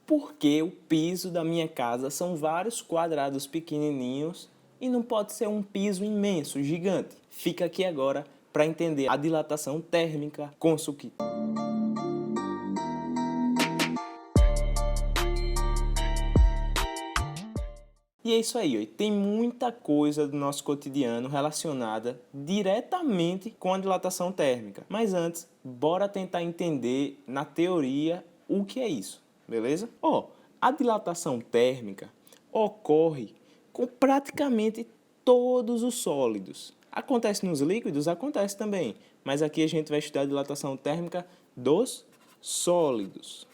Porque o piso da minha casa são vários quadrados pequenininhos e não pode ser um piso imenso, gigante. Fica aqui agora para entender a dilatação térmica com Sukito. E é isso aí, tem muita coisa do nosso cotidiano relacionada diretamente com a dilatação térmica. Mas antes, bora tentar entender na teoria o que é isso, beleza? A dilatação térmica ocorre com praticamente todos os sólidos. Acontece nos líquidos? Acontece também. Mas aqui a gente vai estudar a dilatação térmica dos sólidos.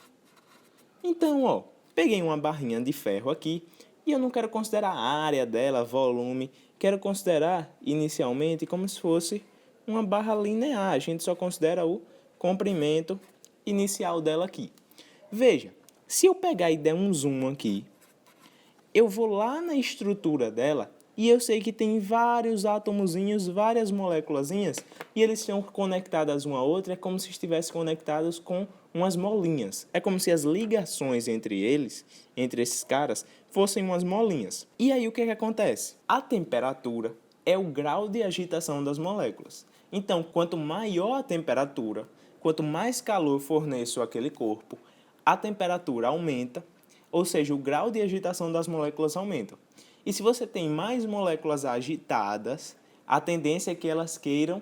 Então, peguei uma barrinha de ferro aqui e eu não quero considerar a área dela, volume. Quero considerar inicialmente como se fosse uma barra linear. A gente só considera o comprimento inicial dela aqui. Veja, se eu pegar e der um zoom aqui, eu vou lá na estrutura dela e eu sei que tem vários átomozinhos, várias moléculazinhas, e eles estão conectados uma a outra, é como se estivessem conectados com umas molinhas. É como se as ligações entre eles, entre esses caras, fossem umas molinhas. E aí o que acontece? A temperatura é o grau de agitação das moléculas. Então, quanto maior a temperatura, quanto mais calor forneço àquele corpo, a temperatura aumenta, ou seja, o grau de agitação das moléculas aumenta. E se você tem mais moléculas agitadas, a tendência é que elas queiram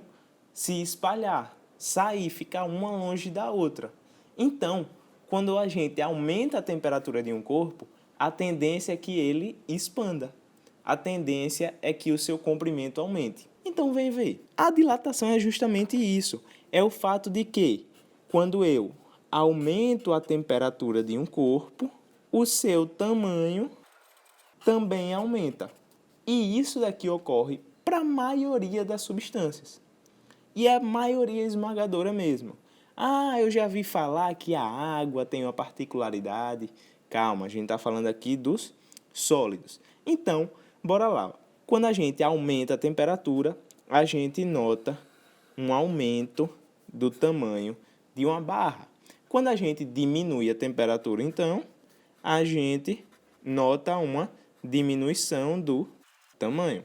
se espalhar, sair, ficar uma longe da outra. Então, quando a gente aumenta a temperatura de um corpo, a tendência é que ele expanda. A tendência é que o seu comprimento aumente. Então, vem ver. A dilatação é justamente isso. É o fato de que, quando eu aumento a temperatura de um corpo, o seu tamanho também aumenta. E isso daqui ocorre para a maioria das substâncias. E é a maioria esmagadora mesmo. Eu já vi falar que a água tem uma particularidade. Calma, a gente está falando aqui dos sólidos. Então, bora lá. Quando a gente aumenta a temperatura, a gente nota um aumento do tamanho de uma barra. Quando a gente diminui a temperatura, então, a gente nota uma diminuição do tamanho.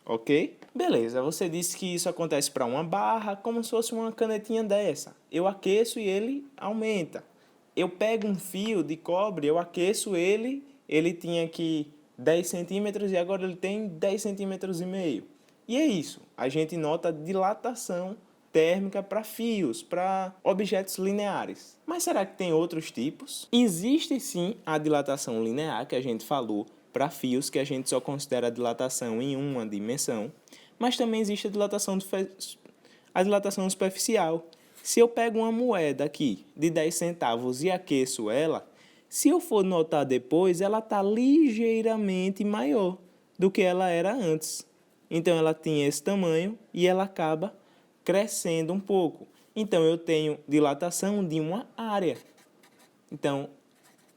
Ok? Beleza, você disse que isso acontece para uma barra como se fosse uma canetinha dessa. Eu aqueço e ele aumenta. Eu pego um fio de cobre, eu aqueço ele tinha aqui 10 centímetros e agora ele tem 10 centímetros e meio. E é isso, a gente nota dilatação térmica para fios, para objetos lineares. Mas será que tem outros tipos? Existe sim a dilatação linear, que a gente falou, para fios, que a gente só considera a dilatação em uma dimensão, mas também existe a dilatação superficial. Se eu pego uma moeda aqui de 10 centavos e aqueço ela, se eu for notar depois, ela está ligeiramente maior do que ela era antes. Então, ela tinha esse tamanho e ela acaba crescendo um pouco. Então, eu tenho dilatação de uma área. Então,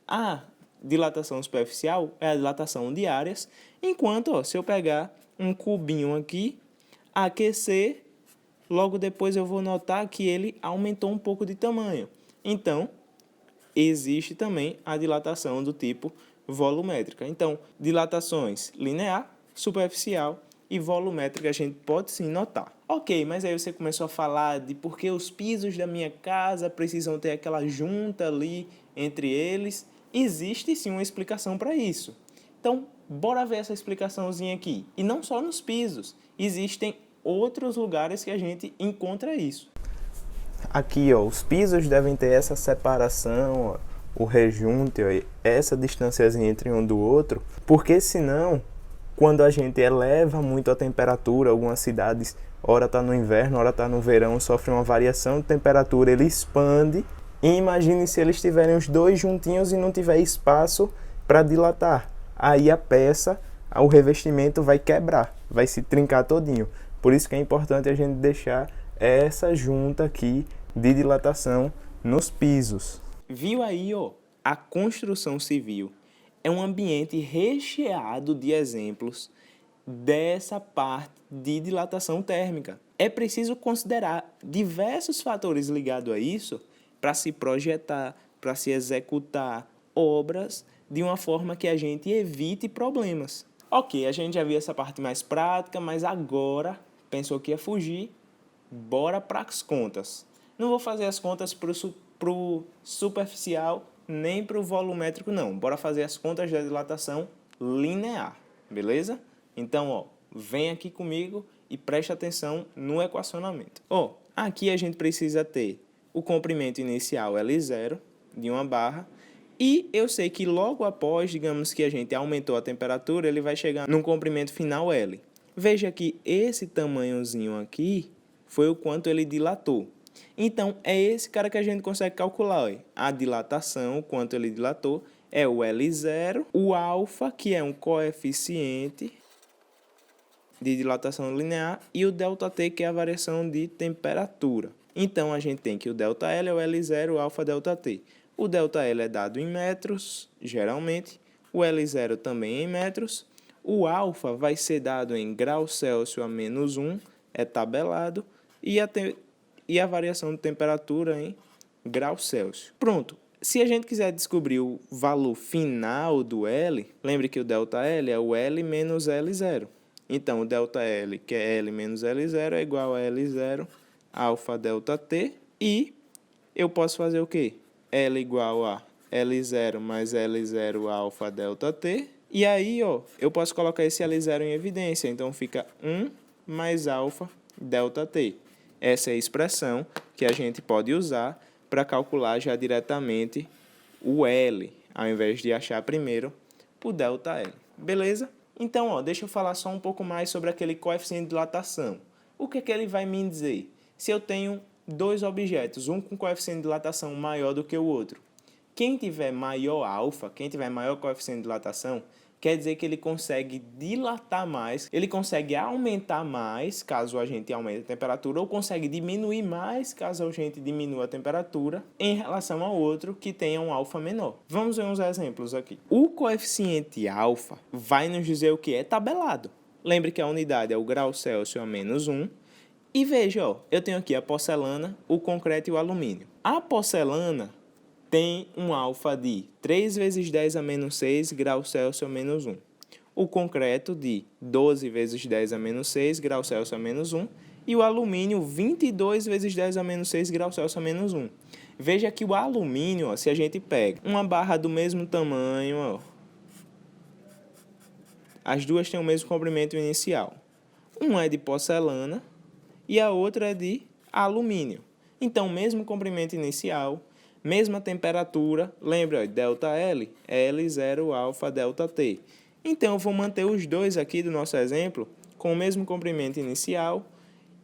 a dilatação superficial é a dilatação de áreas, enquanto se eu pegar um cubinho aqui, aquecer, logo depois eu vou notar que ele aumentou um pouco de tamanho. Então, existe também a dilatação do tipo volumétrica. Então, dilatações linear, superficial e volumétrica a gente pode sim notar. Ok, mas aí você começou a falar de por que os pisos da minha casa precisam ter aquela junta ali entre eles. Existe sim uma explicação para isso. Então, bora ver essa explicaçãozinha aqui. E não só nos pisos, existem outros lugares que a gente encontra isso. Aqui, os pisos devem ter essa separação, o rejunte, essa distânciazinha entre um do outro, porque senão, quando a gente eleva muito a temperatura, algumas cidades, ora está no inverno, ora está no verão, sofre uma variação de temperatura, ele expande. E imagine se eles estiverem os dois juntinhos e não tiver espaço para dilatar. Aí a peça, o revestimento vai quebrar, vai se trincar todinho. Por isso que é importante a gente deixar essa junta aqui de dilatação nos pisos. Viu aí, a construção civil é um ambiente recheado de exemplos dessa parte de dilatação térmica. É preciso considerar diversos fatores ligados a isso para se projetar, para se executar obras de uma forma que a gente evite problemas. Ok, a gente já viu essa parte mais prática, mas agora pensou que ia fugir, bora para as contas. Não vou fazer as contas para o superficial nem para o volumétrico não, bora fazer as contas da dilatação linear, beleza? Então, ó, vem aqui comigo e preste atenção no equacionamento. Ó, aqui a gente precisa ter o comprimento inicial L0 de uma barra e eu sei que logo após, digamos que a gente aumentou a temperatura, ele vai chegar num comprimento final L. Veja que esse tamanhozinho aqui foi o quanto ele dilatou. Então, é esse cara que a gente consegue calcular. Ó. A dilatação, o quanto ele dilatou, é o L0, o alfa, que é um coeficiente de dilatação linear, e o ΔT, que é a variação de temperatura. Então, a gente tem que o ΔL é o L0, o alfa ΔT. O ΔL é dado em metros, geralmente. O L0 também em metros. O alfa vai ser dado em graus Celsius a menos 1, é tabelado. E a variação de temperatura em graus Celsius. Pronto. Se a gente quiser descobrir o valor final do L, lembre que o ΔL é o L menos L0. Então, o ΔL, que é L menos L0, é igual a L0 alfa ΔT. E eu posso fazer o quê? L igual a L0 mais L0 alfa ΔT. E aí, ó, eu posso colocar esse L0 em evidência. Então, fica 1 mais alfa ΔT. Essa é a expressão que a gente pode usar para calcular já diretamente o L, ao invés de achar primeiro o ΔL. Beleza? Então, ó, deixa eu falar só um pouco mais sobre aquele coeficiente de dilatação. O que é que ele vai me dizer? Se eu tenho dois objetos, um com coeficiente de dilatação maior do que o outro. Quem tiver maior alfa, quem tiver maior coeficiente de dilatação, quer dizer que ele consegue dilatar mais, ele consegue aumentar mais, caso a gente aumente a temperatura, ou consegue diminuir mais, caso a gente diminua a temperatura, em relação ao outro que tenha um alfa menor. Vamos ver uns exemplos aqui. O coeficiente alfa vai nos dizer o que é tabelado. Lembre que a unidade é o grau Celsius a menos 1. E veja, ó, eu tenho aqui a porcelana, o concreto e o alumínio. A porcelana tem um alfa de 3 vezes 10 a menos 6 graus Celsius a menos 1. O concreto de 12 vezes 10 a menos 6 graus Celsius a menos 1. E o alumínio 22 vezes 10 a menos 6 graus Celsius a menos 1. Veja que o alumínio, ó, se a gente pega uma barra do mesmo tamanho, ó, as duas têm o mesmo comprimento inicial. Uma é de porcelana e a outra é de alumínio. Então, mesmo comprimento inicial, mesma temperatura, lembra, ΔL é L0 alfa ΔT. Então, eu vou manter os dois aqui do nosso exemplo com o mesmo comprimento inicial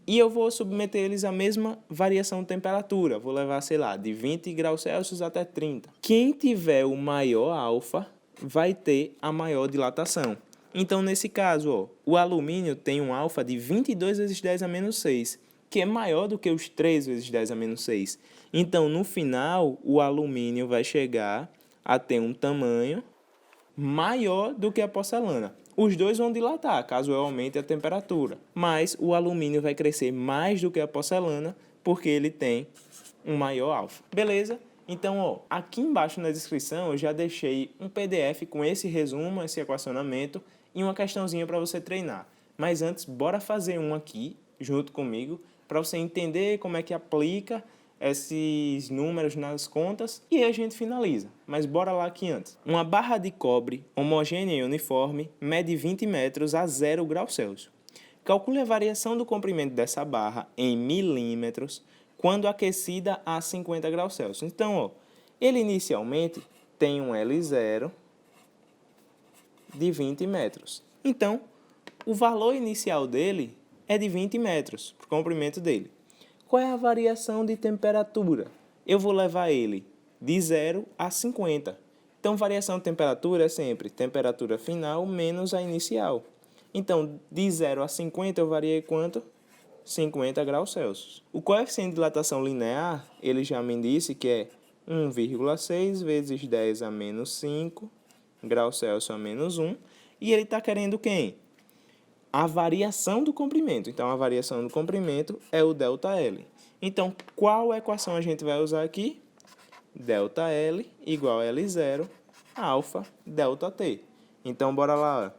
e eu vou submeter eles à mesma variação de temperatura. Vou levar, sei lá, de 20 graus Celsius até 30. Quem tiver o maior alfa vai ter a maior dilatação. Então, nesse caso, ó, o alumínio tem um alfa de 22 vezes 10 a menos 6, que é maior do que os 3 vezes 10 a menos 6. Então, no final, o alumínio vai chegar a ter um tamanho maior do que a porcelana. Os dois vão dilatar, caso eu aumente a temperatura. Mas o alumínio vai crescer mais do que a porcelana, porque ele tem um maior alfa. Beleza? Então, ó, aqui embaixo na descrição eu já deixei um PDF com esse resumo, esse equacionamento e uma questãozinha para você treinar. Mas antes, bora fazer um aqui, junto comigo, para você entender como é que aplica esses números nas contas e aí a gente finaliza. Mas bora lá aqui antes. Uma barra de cobre homogênea e uniforme mede 20 metros a 0 graus Celsius. Calcule a variação do comprimento dessa barra em milímetros quando aquecida a 50 graus Celsius. Então, ó, ele inicialmente tem um L0 de 20 metros. Então, o valor inicial dele é de 20 metros, para o comprimento dele. Qual é a variação de temperatura? Eu vou levar ele de 0 a 50. Então, variação de temperatura é sempre temperatura final menos a inicial. Então, de 0 a 50 eu variei quanto? 50 graus Celsius. O coeficiente de dilatação linear, ele já me disse que é 1,6 vezes 10 a menos 5 graus Celsius a menos 1. E ele está querendo quem? A variação do comprimento. Então, a variação do comprimento é o ΔL. Então, qual equação a gente vai usar aqui? ΔL igual a L0, alfa ΔT. Então, bora lá.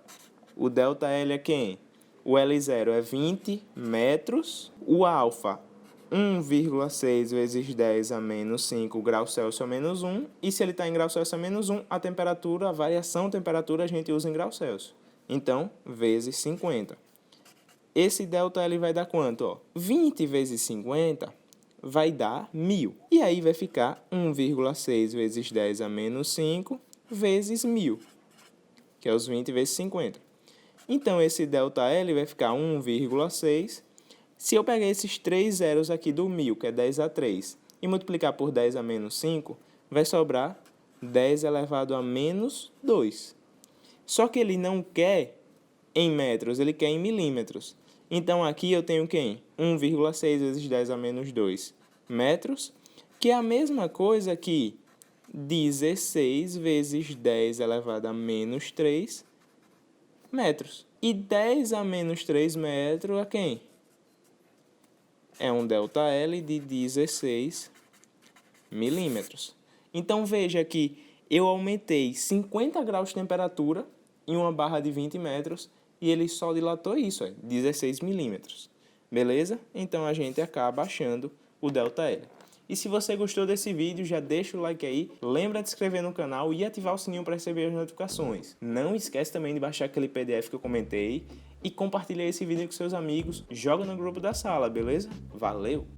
O ΔL é quem? O L0 é 20 metros. O alfa, 1,6 vezes 10 a menos 5 graus Celsius a menos 1. E se ele está em graus Celsius a menos 1, a temperatura, a variação de temperatura a gente usa em graus Celsius. Então, vezes 50. Esse ΔL vai dar quanto? Ó? 20 vezes 50 vai dar 1.000. E aí vai ficar 1,6 vezes 10 a menos 5 vezes 1.000, que é os 20 vezes 50. Então, esse ΔL vai ficar 1,6. Se eu pegar esses 3 zeros aqui do 1.000, que é 10 a 3, e multiplicar por 10 a menos 5, vai sobrar 10 elevado a menos 2. Só que ele não quer em metros, ele quer em milímetros. Então, aqui eu tenho quem? 1,6 vezes 10 a menos 2 metros, que é a mesma coisa que 16 vezes 10 elevado a menos 3 metros. E 10 a menos 3 metros é quem? É um ΔL de 16 milímetros. Então, veja que eu aumentei 50 graus de temperatura em uma barra de 20 metros e ele só dilatou isso, 16 milímetros. Beleza? Então, a gente acaba achando o ΔL. E se você gostou desse vídeo, já deixa o like aí, lembra de se inscrever no canal e ativar o sininho para receber as notificações. Não esquece também de baixar aquele PDF que eu comentei e compartilhar esse vídeo com seus amigos, joga no grupo da sala, beleza? Valeu!